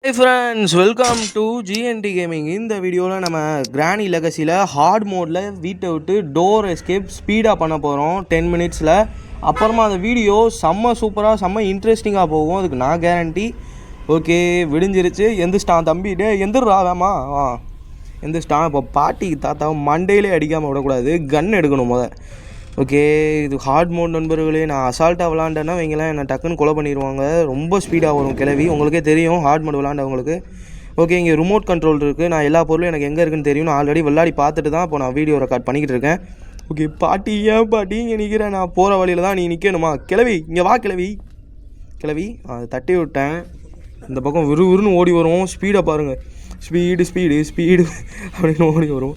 Hey friends, welcome to GNT Gaming. இந்த வீடியோவில் நம்ம கிரானி லெகசியில் ஹார்ட் மோடில் வீட்டை விட்டு டோர் எஸ்கேப் ஸ்பீடாக பண்ண போகிறோம் 10 மினிட்ஸில். அப்புறமா அந்த வீடியோ செம்ம சூப்பராக செம்ம இன்ட்ரெஸ்டிங்காக போகும், அதுக்கு நான் கேரண்டி. ஓகே, விடிஞ்சிருச்சு. எந்திரிச்சிட்டான் தம்பி, எந்திரா வேமா எந்திரிச்சிட்டான். இப்போ பாட்டிக்கு தாத்தாவை மண்டையிலே அடிக்காமல் விடக்கூடாது, கன் எடுக்கணும் முத. ஓகே, இது ஹார்ட் மோட் நண்பர்களே. நான் அசால்ட்டாக விளாண்டேன்னா வைங்களேன், என்னை டக்குன்னு கொலை பண்ணிடுவாங்க. ரொம்ப ஸ்பீடாக வரும் கிளவி, உங்களுக்கே தெரியும் ஹார்ட் மோட் விளாண்டவங்களுக்கு. ஓகே, இங்கே ரிமோட் கண்ட்ரோல் இருக்குது. நான் எல்லா பொருளும் எனக்கு எங்கே இருக்குன்னு தெரியும். நான் ஆல்ரெடி விளையாடி பார்த்துட்டு தான் இப்போ நான் வீடியோ ரெக்கார்ட் பண்ணிக்கிட்டு இருக்கேன். ஓகே பாட்டி, ஏன் பாட்டி இங்கே நிற்கிறேன்? நான் போகிற வழியில் தான் நீ நிற்கணுமா? கிளவி இங்கே வா. கிளவி அது தட்டி விட்டேன். இந்த பக்கம் விறுவிறுன்னு ஓடி வரும். ஸ்பீடை பாருங்கள், ஸ்பீடு அப்படின்னு ஓடி வரும்.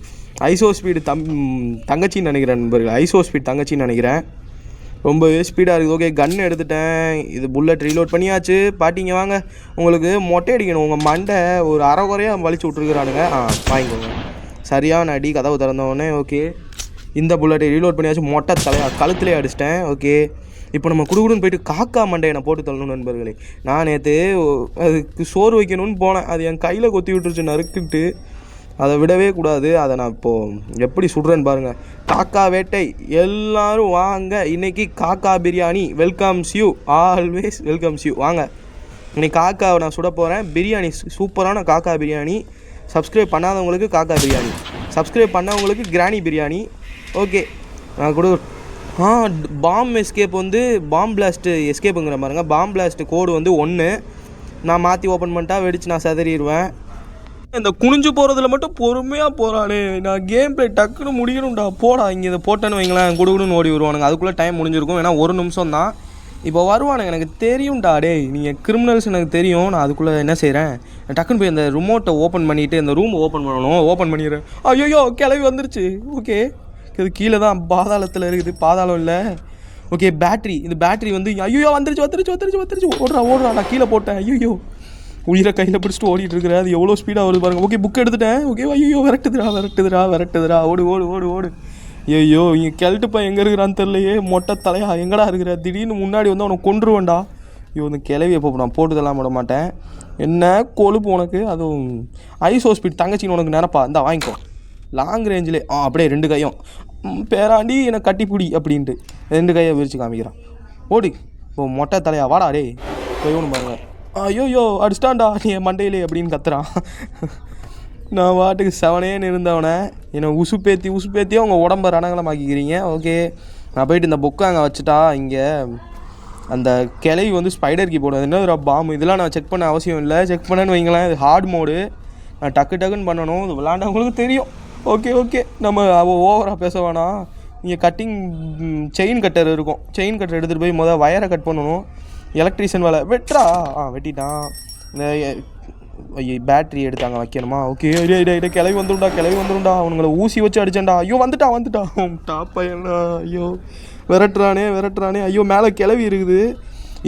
ஐசோ ஸ்பீடு தங்கச்சின்னு நினைக்கிறேன் நண்பர்கள். ஐசோ ஸ்பீட் தங்கச்சின்னு நினைக்கிறேன். ரொம்பவே ஸ்பீடாக இருக்குது. ஓகே, கன் எடுத்துட்டேன். இது புல்லட் ரீலோட் பண்ணியாச்சு. பாட்டிங்க வாங்க, உங்களுக்கு மொட்டை அடிக்கணும். உங்கள் மண்டை ஒரு அரை குறையாக வலிச்சு விட்ருக்குறானுங்க. வாங்கிக்கோங்க. சரியான அடி, கதவு திறந்தவொடனே. ஓகே, இந்த புல்லட்டை ரீலோட் பண்ணியாச்சு. மொட்டை கழுத்துலேயே அடிச்சிட்டேன். ஓகே, இப்போ நம்ம குடுகுடுன்னு போயிட்டு காக்கா மண்டையை நான் போட்டு தள்ளணும் நண்பர்களே. நான் நேற்று அதுக்கு சோறு வைக்கணும்னு போனேன். அது என் கையில் கொத்தி விட்டுருச்சு நறுக்கிட்டு. அதை விடவே கூடாது. அதை நான் இப்போது எப்படி சுடுறேன்னு பாருங்கள். காக்கா வேட்டை எல்லோரும் வாங்க. இன்றைக்கி காக்கா biryani welcomes you, always welcomes you. வாங்க, இன்றைக்கி காக்காவை நான் சுட போகிறேன். பிரியாணி சூப்பரான காக்கா பிரியாணி. சப்ஸ்கிரைப் பண்ணாதவங்களுக்கு காக்கா பிரியாணி, சப்ஸ்கிரைப் பண்ணவங்களுக்கு கிரானி பிரியாணி. ஓகே, நான் கூட பாம் எஸ்கேப் வந்து பாம் பிளாஸ்ட்டு எஸ்கேப்புங்கிற பாருங்க. பாம் பிளாஸ்ட்டு கோடு வந்து 1. நான் மாற்றி ஓப்பன் பண்ணிட்டா வெடிச்சு நான் செதறிடுவேன். இந்த குனிஞ்சு போகிறதுல மட்டும் பொறுமையாக போகிறானே. நான் கேம் பிளே டக்குன்னு முடியணும்டா. போடா, இங்கே இதை போட்டேன்னு வைங்களேன், குடுகுடுன்னு ஓடி வருவானுங்க. அதுக்குள்ளே டைம் முடிஞ்சிருக்கும். ஏன்னா 1 நிமிஷம் தான். இப்போ வருவானுங்க, எனக்கு தெரியும்டா. நீங்கள் கிரிமினல்ஸ் எனக்கு தெரியும். நான் அதுக்குள்ளே என்ன செய்கிறேன், டக்குன்னு போய் அந்த ரிமோட்டை ஓப்பன் பண்ணிவிட்டு இந்த ரூம் ஓப்பன் பண்ணணும். ஓப்பன் பண்ணிடுறேன். ஐயோ, கிளவி வந்துருச்சு. ஓகே, இது கீழே தான் பாதாளத்தில் இருக்குது. பாதாளம் இல்லை. Okay, battery. இந்த பேட்ரி வந்து ஐயோ வந்துருச்சு. ஓடுறா. நான் கீழே போட்டேன். ஐயோ, உயிரை கையில் பிடிச்சிட்டு ஓடிட்டு இருக்கிறேன். அது எவ்வளோ ஸ்பீடாக வருது பாருங்கள். ஓகே, புக் எடுத்துட்டேன். ஓகே, ஐயோ விரட்டுதுடா. ஓடு. ஐயோ, இங்கே கிளட்டுப்பா எங்கே இருக்கிறான்னு தெரியலையே. மொட்டை தலையா எங்கடா இருக்கிற? திடீர்னு முன்னாடி வந்து அவனை கொன்றுவேன்டா. ஐயோ, இந்த கிளவி எப்போ நான் போட்டுதெல்லாம் விட மாட்டேன். என்ன கொழுப்பு உனக்கு? அதுவும் ஐசோ ஸ்பீட் தங்கச்சின்னு உனக்கு நினப்பா. இந்தா வாங்கிக்கோ. லாங் ரேஞ்சிலே அப்படியே 2 கையும் பேராண்டி என்னை கட்டிப்பிடி அப்படின்ட்டு 2 கையை விரித்து காமிக்கிறான். ஓடி இப்போ மொட்டை தலையா வாடா. கையோன்னு பாருங்க. ஐயோ அடிச்சிட்டான்டா நீ மண்டையிலே அப்படின்னு கத்துறான். நான் வாட்டுக்கு செவனேன்னு இருந்தவனை என்னை உசுப்பேத்தி அவங்க உடம்ப ரணகலமாக்கிக்கிறீங்க. ஓகே, நான் போயிட்டு இந்த புக்கை அங்கே வச்சுட்டா. இங்கே அந்த கிளவி வந்து ஸ்பைடர் கீ போடுறது என்ன பாம்பு. இதெல்லாம் நான் செக் பண்ண அவசியம் இல்லை. செக் பண்ணேன்னு வைங்களேன், இது ஹார்ட் மோடு. நான் டக்குன்னு பண்ணணும். இது விளாண்டவங்களுக்கு தெரியும். ஓகே, நம்ம ஓவராக பேச வேணாம். இங்கே கட்டிங் செயின் கட்டர் இருக்கும். செயின் கட்டர் எடுத்துகிட்டு போய் வயரை கட் பண்ணணும். எலக்ட்ரீஷியன் வேலை வெட்டுறா. வெட்டிட்டான். இந்த பேட்ரி எடுத்தாங்க வைக்கணுமா? ஓகே, கிளவி வந்துடும்டா. அவனுங்களை ஊசி வச்சு அடிச்சேன்டா. ஐயோ வந்துட்டான் டாப்பையண்ணா. ஐயோ, விரட்டுறானே. ஐயோ, மேலே கிளவி இருக்குது.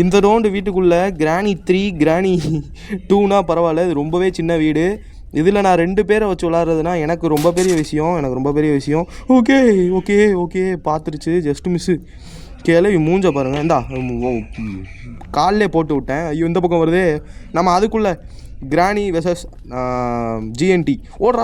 இந்த ரவுண்டு வீட்டுக்குள்ளே கிரானி 3 கிரானி 2னா பரவாயில்ல. இது ரொம்பவே சின்ன வீடு. இதில் நான் 2 பேரை வச்சு விளாட்றதுனா எனக்கு ரொம்ப பெரிய விஷயம். ஓகே பார்த்துருச்சு. Just miss. கிளவி மூஞ்ச பாருங்கள். இந்தா காலிலே போட்டு விட்டேன். ஐயோ, இந்த பக்கம் வருது. நம்ம அதுக்குள்ளே கிரானி வெர்சஸ் GNT. ஓடுறா.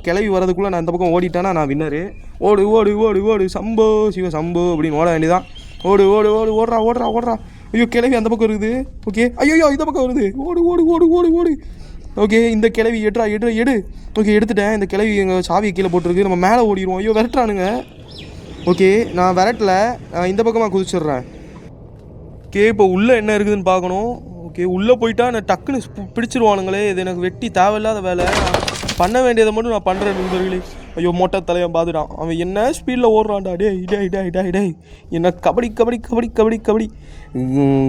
கிளவி வரதுக்குள்ளே நான் இந்த பக்கம் ஓடிட்டேன்னா நான் வின்னரு. ஓடு சம்போ சிவ சம்போ அப்படின்னு ஓட வேண்டியதான். ஓடுறா. ஐயோ, கிளவி அந்த பக்கம் இருக்குது. ஓகே, ஐயோ இந்த பக்கம் வருது. ஓடு. ஓகே, இந்த கிளவி எடு. ஓகே, எடுத்துட்டேன். இந்த கிளவி எங்கள் சாவியை கீழே போட்டுருக்கு. நம்ம மேலே ஓடிடுவோம். ஐயோ, விரட்டுறானுங்க. ஓகே, நான் விரட்டல, இந்த பக்கமாக குதிச்சிட்றேன். ஓகே, இப்போ உள்ளே என்ன இருக்குதுன்னு பார்க்கணும். ஓகே, உள்ளே போயிட்டா நான் டக்குன்னு பிடிச்சிருவானுங்களே. இது எனக்கு வெட்டி தேவையில்லாத வேலை. பண்ண வேண்டியதை மட்டும் நான் பண்ணுறேன் நண்பர்களே. ஐயோ, மொட்டை தலையை பார்த்துட்டான். அவன் என்ன ஸ்பீடில் ஓடுறான்டா. டேய் என்ன கபடி.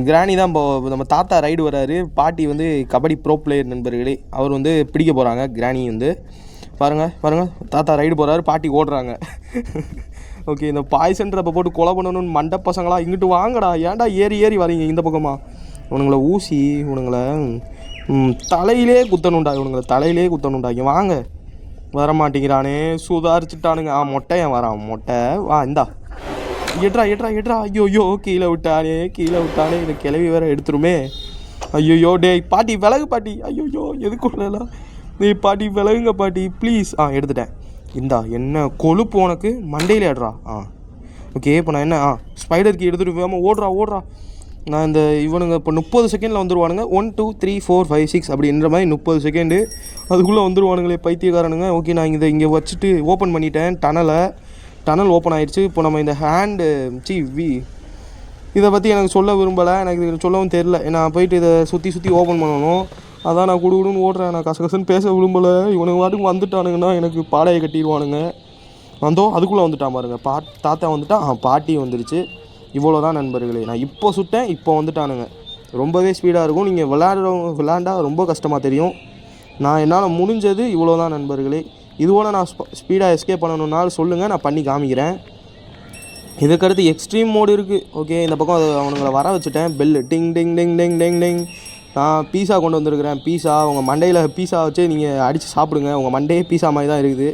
கிரானி தான் நம்ம தாத்தா ரைடு வராரு. பாட்டி வந்து கபடி ப்ரோ பிளேயர் நண்பர்களே. அவர் வந்து பிடிக்க போகிறாங்க. கிரானி வந்து பாருங்கள் தாத்தா ரைடு போகிறாரு, பாட்டி ஓடுறாங்க. ஓகே, இந்த பாய்சன்றப்போ போட்டு கொலை பண்ணணும்னு மண்டை பசங்களா இங்கிட்டு வாங்கடா. ஏன்டா ஏறி வரீங்க இந்த பக்கமா? இவனுங்களை ஊசி தலையிலே குத்தணும்டா. இங்கே வாங்க. வர மாட்டேங்கிறானே, சுதாரிச்சுட்டானுங்க. மொட்டையன் வரான். மொட்டை வா, இந்தா எட்ரா. ஐயோ, கீழே விட்டானே. இந்த கிளவி வேற எடுத்துருமே. ஐயோ டேய் பாட்டி விலகு பாட்டி. ஐயோ எதுக்குள்ளலாம் டேய் பாட்டி விலகுங்க பாட்டி ப்ளீஸ். எடுத்துட்டேன். இந்தா என்ன கொழுப்பு உனக்கு மண்டையில் ஆடுறா. ஓகே இப்போ நான் என்ன ஸ்பைடருக்கு எடுத்துகிட்டு போகாமல் ஓடுறா. நான் இந்த இவனுங்க இப்போ 30 செகண்டில் வந்துடுவானுங்க. 1 2 3 4 5 6 அப்படின்ற மாதிரி 30 செகண்டு அதுக்குள்ளே வந்துடுவானுங்களே பைத்தியக்காரனுங்க. ஓகே நான் இங்கே வச்சுட்டு ஓப்பன் பண்ணிட்டேன் டனல் ஓப்பன் ஆகிடுச்சு. இப்போ நம்ம இந்த இதை பற்றி எனக்கு சொல்ல விரும்பலை, எனக்கு இது சொல்லவும் தெரில. நான் போயிட்டு இதை சுற்றி ஓப்பன் பண்ணணும். அதான் நான் குடுன்னு ஓடுறேன். நான் கசகசன்னு பேச விரும்பலை. இவனுக்கு வாட்டுக்கு வந்துட்டானுங்கன்னா எனக்கு பாடையை கட்டிடுவானுங்க. அதுக்குள்ளே வந்துட்டான் பாருங்க. தாத்தா வந்துட்டான், பாட்டி வந்துடுச்சு. இவ்வளோ தான் நண்பர்களே. நான் இப்போ சுட்டேன், இப்போ வந்துட்டானுங்க. ரொம்பவே ஸ்பீடாக இருக்கும். நீங்கள் விளாண்டா ரொம்ப கஷ்டமாக தெரியும். நான் என்னால் முடிஞ்சது இவ்வளோ தான் நண்பர்களே. இதுவோட நான் ஸ்பீடாக எஸ்கேப் பண்ணணுன்னாலும் சொல்லுங்கள், நான் பண்ணி காமிக்கிறேன். இதுக்கடுத்து எக்ஸ்ட்ரீம் மோடு இருக்குது. ஓகே இந்த பக்கம் அவனுங்களை வர வச்சுட்டேன். பெல்லு டிங் டிங் டிங் டிங் டிங் டிங். நான் பீஸா கொண்டு வந்திருக்கிறேன். பீஸா உங்கள் மண்டையில் பீஸா வச்சு நீங்கள் அடித்து சாப்பிடுங்க. உங்கள் மண்டையே பீஸா மாதிரி தான் இருக்குது.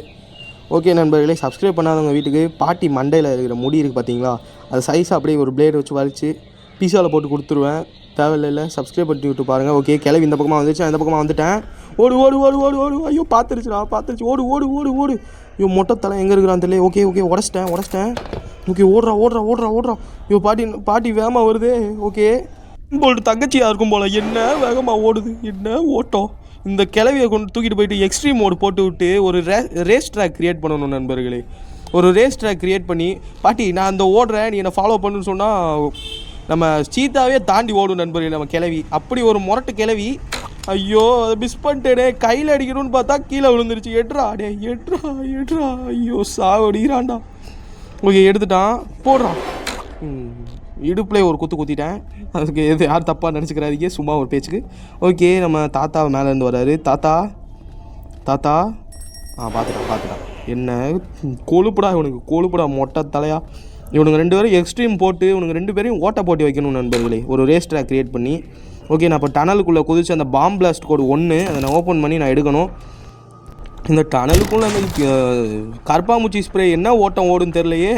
ஓகே நண்பர்களே, சப்ஸ்கிரைப் பண்ணாதவங்க வீட்டுக்கு பாட்டி மண்டையில் இருக்கிற முடி இருக்குது பார்த்தீங்களா, அது சைஸ் அப்படியே ஒரு பிளேடு வச்சு வலிச்சு பீஸாவில் போட்டு கொடுத்துருவேன். தேவையில்லை, சப்ஸ்கிரைப் பண்ணி விட்டு பாருங்கள். ஓகே கிளவி இந்த பக்கமாக வந்துச்சு, அந்த பக்கமாக வந்துட்டேன். ஓடு. ஐயோ பார்த்துருச்சு. ஓடு. ஐயோ மொட்டை தலை எங்கே இருக்கிறான்னு தெரியல. ஓகே உடச்சிட்டேன். ஓகே ஓடுறா. ஐயோ பாட்டி வேகமாக வருது. ஓகே போல்ட்டு தங்கச்சியாக இருக்கும் போல். என்ன வேகமாக ஓடுது, என்ன ஓட்டம். இந்த கிளவியை தூக்கிட்டு போயிட்டு எக்ஸ்ட்ரீம் மோடு போட்டு விட்டு ஒரு ரேஸ் ட்ராக் க்ரியேட் பண்ணணும் நண்பர்களே. ஒரு ரேஸ் ட்ராக் க்ரியேட் பண்ணி பாட்டி நான் அந்த ஓடுறேன், நீ என்னை ஃபாலோ பண்ணுன்னு சொன்னால் நம்ம சீத்தாவே தாண்டி ஓடும் நண்பர்களே நம்ம கிளவி. அப்படி ஒரு முரட்டு கிளவி. ஐயோ அதை மிஸ் பண்ணிட்டேனே. கையில் அடிக்கணும்னு பார்த்தா கீழே விழுந்துருச்சு. எட்ரா. ஐயோ சாவடிக்கிறான்டா. ஓகே எடுத்துட்டான், போடுறான். இடுப்பில் ஒரு குத்திட்டேன். அதுக்கு எது யார் தப்பாக நினச்சிக்கிறாதீங்க, சும்மா ஒரு பேச்சுக்கு. ஓகே நம்ம தாத்தா மேலேருந்து வர்றாரு. தாத்தா பார்த்துட்டான். என்ன கொழுப்புடா மொட்டை தலையா. இவனுங்க 2 பேரும் எக்ஸ்ட்ரீம் போட்டு இவனுங்க 2 பேரையும் ஓட்ட போட்டி வைக்கணும் நண்பர்களே, ஒரு ரேஸ் ட்ராக் க்ரியேட் பண்ணி. ஓகே நான் இப்போ டனலுக்குள்ளே குதிச்சு அந்த பாம் பிளாஸ்ட் கோடு 1 அதை நான் ஓப்பன் பண்ணி நான் எடுக்கணும். இந்த டனலுக்குள்ளே அந்த கருப்பாம்பூச்சி ஸ்ப்ரே என்ன ஓட்டம் ஓடுன்னு தெரிலையே.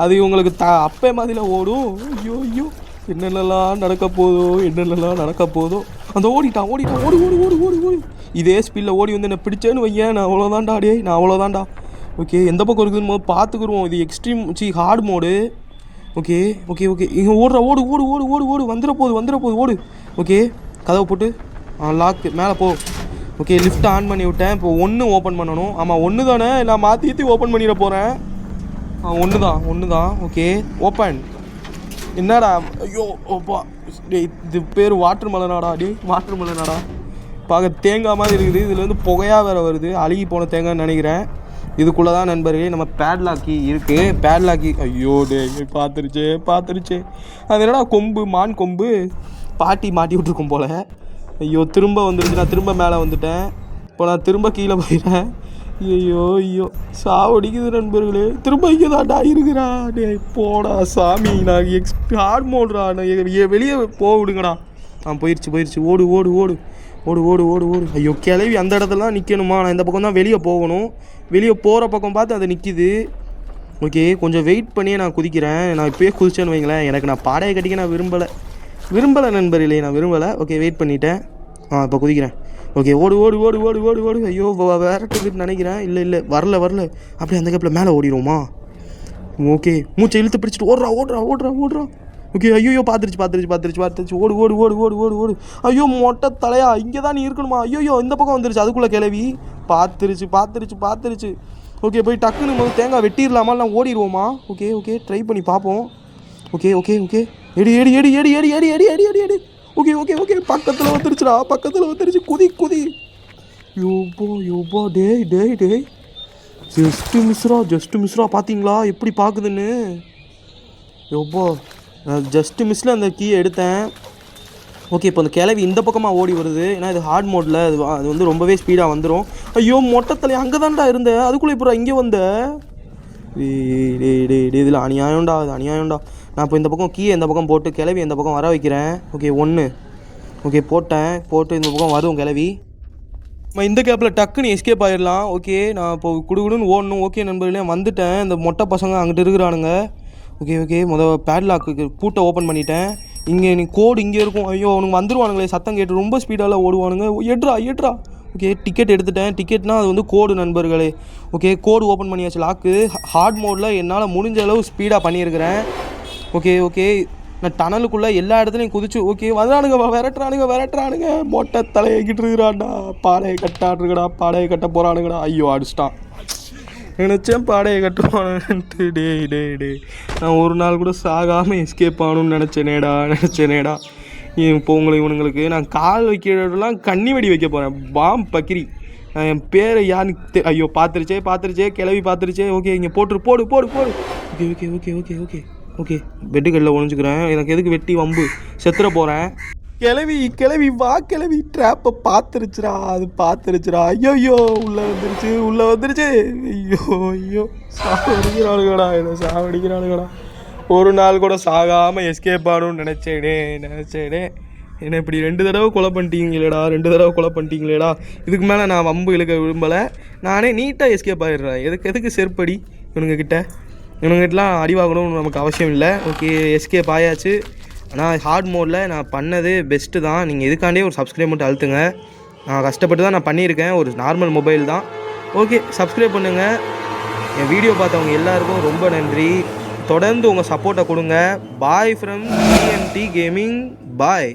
அது இவங்களுக்கு அப்பே மாதிரிலாம் ஓடும். ஐயோ என்னென்னலாம் நடக்க போதோ. அந்த ஓடிட்டான். ஓடு. இதே ஸ்பீடில் ஓடி வந்து என்ன பிடிச்சேன்னு வையேன், நான் அவ்வளோதான்டா. ஓகே எந்த பக்கம் இருக்குதுன்னு போது பார்த்துக்குருவோம். இது எக்ஸ்ட்ரீம் ஹார்ட் மோடு. ஓகே இங்கே ஓடுறா. ஓடு வந்துட போகுது ஓடு. ஓகே கதவை போட்டு லாக் மேலே போ. ஓகே லிஃப்ட் ஆன் பண்ணி விட்டேன். இப்போ 1 ஓப்பன் பண்ணணும். ஆமாம் 1 தானே, நான் மாற்றி ஓப்பன் பண்ணிட போகிறேன். 1 தான். Okay open. என்னடா ஐயோ ஓப்பா இது பேர் வாட்டர் மெலனாடா. பார்க்க தேங்காய் மாதிரி இருக்குது. இதில் வந்து புகையாக வேறு வருது. அழுகி போன தேங்காய்னு நினைக்கிறேன். இதுக்குள்ளே தான் நண்பர்களே நம்ம பேட்லாக்கி இருக்குது. ஐயோ பார்த்துருச்சு. அது என்னடா கொம்பு, மான் கொம்பு. பாட்டி மாட்டி விட்ருக்கும் போல். ஐயோ திரும்ப வந்துருச்சு. நான் திரும்ப மேலே வந்துட்டேன். இப்போ நான் திரும்ப கீழே போயிட்டேன். ஐயோ சாவடிக்குது நண்பர்களே. திரும்ப இங்கே தான்டா இருக்கிறா. டே போடா சாமி, நான் ஹார்ட் மோடுறா. வெளியே விடுங்கடா. போயிடுச்சு. ஓடு. ஐயோ கிளவி அந்த இடத்துல நிற்கணுமா? நான் இந்த பக்கம் தான் வெளியே போகணும். வெளியே போகிற பக்கம் பார்த்து அது நிற்கிது. ஓகே கொஞ்சம் வெயிட் பண்ணியே நான் குதிக்கிறேன். நான் இப்போயே குதிச்சேன்னு வைங்களேன், எனக்கு நான் பாடையை கட்டிக்க நான் விரும்பலை நண்பர்களே, நான் விரும்பலை. ஓகே வெயிட் பண்ணிட்டேன். இப்போ குதிக்கிறேன். ஓகே ஓடு. ஐயோ வேறட்டுன்னு நினைக்கிறேன். இல்லை வரல. அப்படியே அந்த கேப்பில் மேலே ஓடிடுவோமா? ஓகே மூச்சை இழுத்து பிடிச்சிட்டு ஓடுறா. ஓகே ஐயோ பார்த்துருச்சு. ஓடு. ஐயோ மொட்டை தலையா, இங்கே தான் நீ இருக்கணுமா? ஐயோ இந்த பக்கம் வந்துருச்சு. அதுக்குள்ளே கிளவி பார்த்துருச்சு. ஓகே போய் டக்குன்னு தேங்காய் வெட்டிடலாமா, இல்லை ஓடிடுவோமா? ஓகே ட்ரை பண்ணி பார்ப்போம். Okay eddy. ஓகே பக்கத்தில் வந்துருச்சு. குதி. யோபா டேய் ஜஸ்ட் மிஸ்ரா பார்த்தீங்களா எப்படி பார்க்குதுன்னு? யோபா ஜஸ்ட் மிஸ்ஸில் அந்த கீயை எடுத்தேன். ஓகே இப்போ அந்த கிளவி இந்த பக்கமாக ஓடி வருது. ஏன்னா இது ஹார்ட் மோடில் அது வந்து ரொம்பவே ஸ்பீடாக வந்துடும். ஐயோ மொட்டத்தலை அங்கே தான்டா இருந்தேன், அதுக்குள்ளே இப்போ இங்கே வந்த. இதில் அநியாயம்டா. நான் இப்போ இந்த பக்கம் கீயை இந்த பக்கம் போட்டு கிளவி இந்த பக்கம் வர வைக்கிறேன். ஓகே 1 ஓகே போட்டு இந்த பக்கம் வரும் கிளவி. இந்த கேப்பில் டக்குன்னு எஸ்கேப் ஆகிடலாம். ஓகே நான் இப்போ குடுகுடுன்னு ஓடணும். ஓகே நண்பர்களே வந்துட்டேன். இந்த மொட்டை பசங்க அங்கிட்டு இருக்கிறானுங்க. ஓகே பேட்லாக்கு பூட்டை ஓப்பன் பண்ணிட்டேன். இங்கே நீ கோடு இங்கே இருக்கும். ஐயோ அவனுங்க வந்துடுவானுங்களே, சத்தம் கேட்டு ரொம்ப ஸ்பீடால் ஓடுவானுங்க. எட்ரா. ஓகே டிக்கெட் எடுத்துட்டேன். டிக்கெட்னால் அது வந்து கோடு நண்பர்களே. ஓகே கோடு ஓப்பன் பண்ணியாச்சு. லாக்கு ஹார்ட் மோடில் என்னால் முடிஞ்ச அளவு ஸ்பீடாக பண்ணியிருக்கிறேன். ஓகே நான் டனலுக்குள்ளே எல்லா இடத்துலையும் குதிச்சு ஓகே விரட்டுறானுங்க. மொட்டை தலையிக்கிட்டு இருக்கிறான்டா. பாடையை கட்ட போகிறானுங்கடா. ஐயோ அடிச்சிட்டான். நினச்சேன் பாடையை கட்டுவானுன்ட்டு. டே நான் ஒரு நாள் கூட சாகாமல் எஸ்கேப் ஆகணும்னு நினச்சேனேடா. இப்போ இவனுங்களுக்கு நான் கால் வைக்கிறதெல்லாம் கண்ணி வெடி வைக்க போகிறேன். பாம் பக்கிரி. என் பேரை யாருன்னு ஐயோ பார்த்துருச்சே கிளவி பார்த்துருச்சே. ஓகே இங்கே போடு. ஓகே வெட்டுக்கல்ல ஒழிஞ்சுக்கிறேன். எனக்கு எதுக்கு வெட்டி வம்பு, செத்துற போகிறேன். கிளவி வா கிளவி. ட்ராப்பை பார்த்துருச்சுடா. ஐயோ உள்ளே வந்துருச்சு. ஐயோ சாவடிக்கிறானுங்கடா. ஒரு நாள் கூட சாகாமல் எஸ்கேப் ஆகணும்னு நினச்சேனே. என்ன இப்படி 2 தடவை கொலை பண்ணிட்டீங்களேடா. இதுக்கு மேலே நான் வம்பு இழுக்க விரும்பலை. நானே நீட்டாக எஸ்கேப் ஆகிடுறேன். எதுக்கு செருப்படி இவனுங்கிட்டலாம் அடி வாங்கணும்னு நமக்கு அவசியம் இல்லை. ஓகே எஸ்கேப் ஆயாச்சு. ஆனால் ஹார்ட் மோடில் நான் பண்ணது பெஸ்ட்டு தான். நீங்கள் இதுக்காண்டே ஒரு சப்ஸ்கிரைப் மட்டும் அழுத்துங்க. நான் கஷ்டப்பட்டு தான் நான் பண்ணியிருக்கேன். ஒரு நார்மல் மொபைல் தான். ஓகே சப்ஸ்கிரைப் பண்ணுங்கள். என் வீடியோ பார்த்தவங்க எல்லாருக்கும் ரொம்ப நன்றி. தொடர்ந்து உங்கள் சப்போர்ட்டை கொடுங்க. Bye from GNT gaming. Bye.